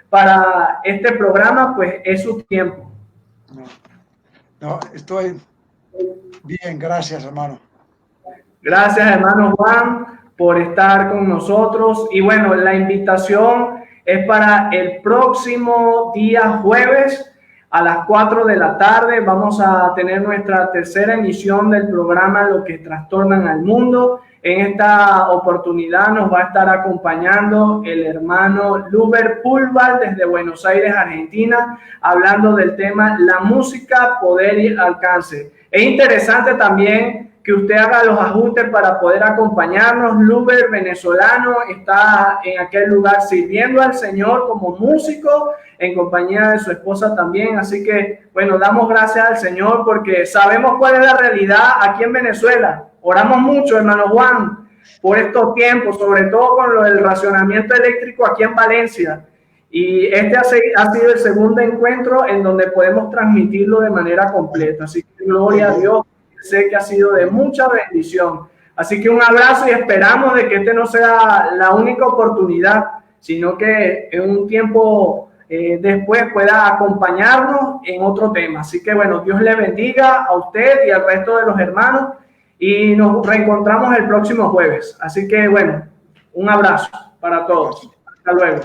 para este programa, pues es su tiempo. No, estoy bien, gracias, hermano. Gracias, hermano Juan, por estar con nosotros. Y bueno, la invitación es para el próximo día jueves a las 4 de la tarde. Vamos a tener nuestra tercera emisión del programa Lo que trastornan al mundo. En esta oportunidad nos va a estar acompañando el hermano Luber Pulvar desde Buenos Aires, Argentina, hablando del tema la música, poder y alcance. Es interesante también que usted haga los ajustes para poder acompañarnos. Luber, venezolano, está en aquel lugar sirviendo al Señor como músico, en compañía de su esposa también. Así que, bueno, damos gracias al Señor porque sabemos cuál es la realidad aquí en Venezuela. Oramos mucho, hermano Juan, por estos tiempos, sobre todo con lo del racionamiento eléctrico aquí en Valencia. Y este ha sido el segundo encuentro en donde podemos transmitirlo de manera completa. Así que gloria a Dios, sé que ha sido de mucha bendición. Así que un abrazo y esperamos de que este no sea la única oportunidad, sino que en un tiempo después pueda acompañarnos en otro tema. Así que bueno, Dios le bendiga a usted y al resto de los hermanos y nos reencontramos el próximo jueves. Así que bueno, un abrazo para todos. Hasta luego.